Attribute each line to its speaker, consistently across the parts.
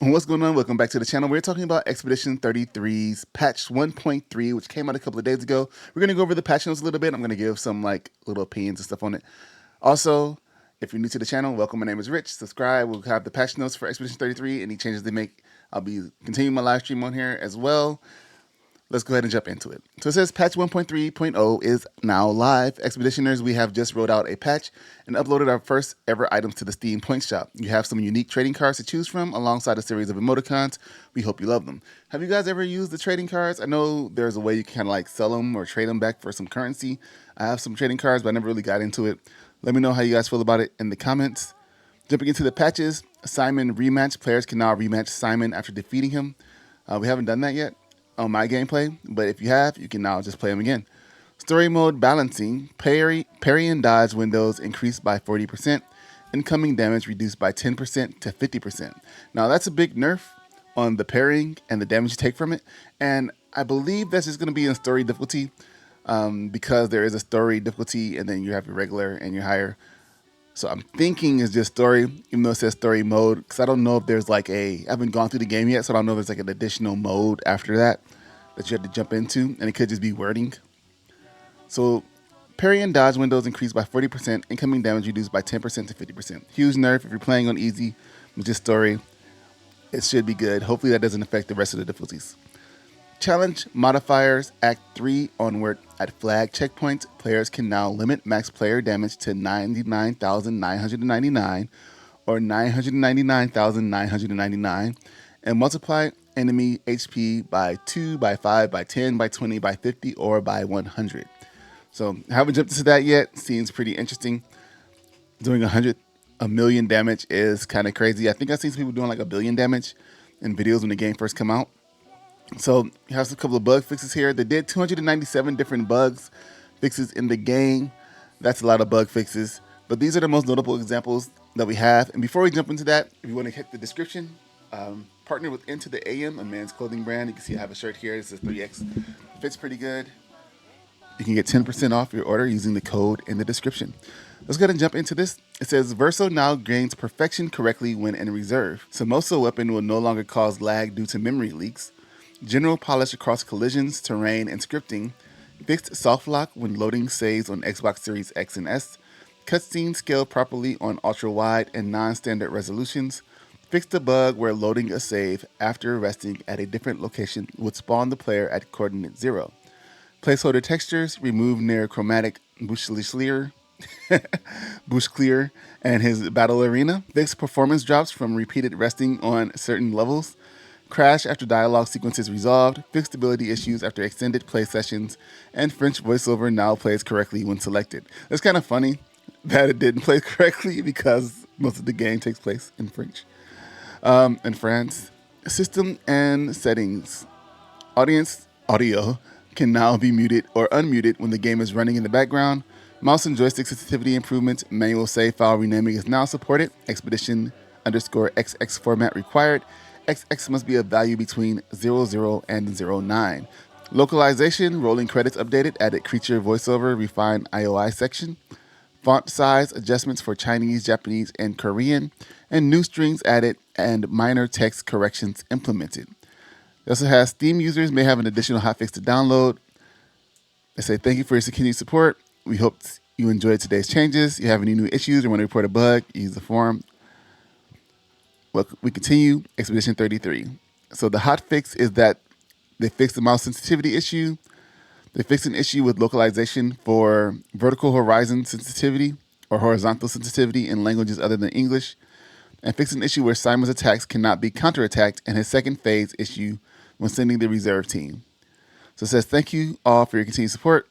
Speaker 1: What's going on? Welcome back to the channel. We're talking about Expedition 33's patch 1.3, which came out a couple of days ago. We're going to go over the patch notes a little bit. I'm going to give some little opinions and stuff on it. Also, if you're new to the channel, welcome. My name is Rich. Subscribe. We'll have the patch notes for Expedition 33. Any changes they make, I'll be continuing my live stream on here as well. Let's go ahead and jump into it. So it says patch 1.3.0 is now live. Expeditioners, we have just rolled out a patch and uploaded our first ever items to the Steam Point Shop. You have some unique trading cards to choose from alongside a series of emoticons. We hope you love them. Have you guys ever used the trading cards? I know there's a way you can kind of sell them or trade them back for some currency. I have some trading cards, but I never really got into it. Let me know how you guys feel about it in the comments. Jumping into the patches, Simon rematch. Players can now rematch Simon after defeating him. We haven't done that yet on my gameplay, but if you have, you can now just play them again. Story mode balancing, parry and dodge windows increased by 40%, incoming damage reduced by 10% to 50%. Now that's a big nerf on the parrying and the damage you take from it, and I believe that's just going to be in story difficulty because there is a story difficulty and then you have your regular and your higher. So I'm thinking it's just story, even though it says story mode, because I don't know if there's I haven't gone through the game yet, so I don't know if there's an additional mode after that you have to jump into, and it could just be wording. So parry and dodge windows increased by 40%, incoming damage reduced by 10% to 50%. Huge nerf if you're playing on easy with just story. It should be good. Hopefully that doesn't affect the rest of the difficulties. Challenge modifiers Act 3 onward. At flag checkpoints, players can now limit max player damage to 99,999 or 999,999 and multiply enemy HP by 2, by 5, by 10, by 20, by 50, or by 100. So I haven't jumped into that yet. Seems pretty interesting. Doing a million damage is kind of crazy. I think I've seen some people doing 1 billion damage in videos when the game first come out. So you have a couple of bug fixes here. They did 297 different bugs fixes in the game. That's a lot of bug fixes, but these are the most notable examples that we have. And before we jump into that, if you want to hit the description, partner with Into the AM, a men's clothing brand. You can see I have a shirt here. It says 3X. Fits pretty good. You can get 10% off your order using the code in the description. Let's go ahead and jump into this. It says Verso now gains perfection correctly when in reserve. Samosa weapon will no longer cause lag due to memory leaks. General polish across collisions, terrain, and scripting. Fixed soft lock when loading saves on Xbox Series X and S. Cutscenes scale properly on ultra wide and non-standard resolutions. Fixed the bug where loading a save after resting at a different location would spawn the player at coordinate 0. Placeholder textures remove near chromatic Bushclear and his battle arena. Fixed performance drops from repeated resting on certain levels. Crash after dialogue sequences resolved. Fixed stability issues after extended play sessions. And French voiceover now plays correctly when selected. It's kind of funny that it didn't play correctly because most of the game takes place in French. In France. System and settings. Audience audio can now be muted or unmuted when the game is running in the background. Mouse and joystick sensitivity improvements. Manual save file renaming is now supported. Expedition_XX format required. XX must be a value between 00 and 09. Localization, rolling credits updated, added creature voiceover, refined IOI section. Font size adjustments for Chinese, Japanese, and Korean, and new strings added and minor text corrections implemented. It also has Steam users may have an additional hotfix to download. They say thank you for your continued support. We hope you enjoyed today's changes. If you have any new issues or want to report a bug, use the forum. Well, we continue Expedition 33. So the hotfix is that they fixed the mouse sensitivity issue. They fixed an issue with localization for vertical horizon sensitivity or horizontal sensitivity in languages other than English, and fixed an issue where Simon's attacks cannot be counterattacked and his second phase issue when sending the reserve team. So it says, thank you all for your continued support,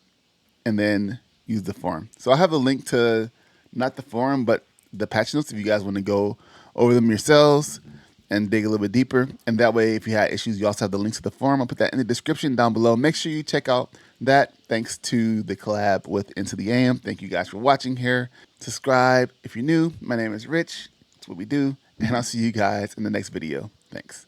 Speaker 1: and then use the forum. So I have a link to not the forum, but the patch notes if you guys want to go over them yourselves and dig a little bit deeper. And that way, if you had issues, you also have the links to the forum. I'll put that in the description down below. Make sure you check out that. Thanks to the collab with Into the AM. Thank you guys for watching here. Subscribe if you're new. My name is Rich. That's what we do. And I'll see you guys in the next video. Thanks.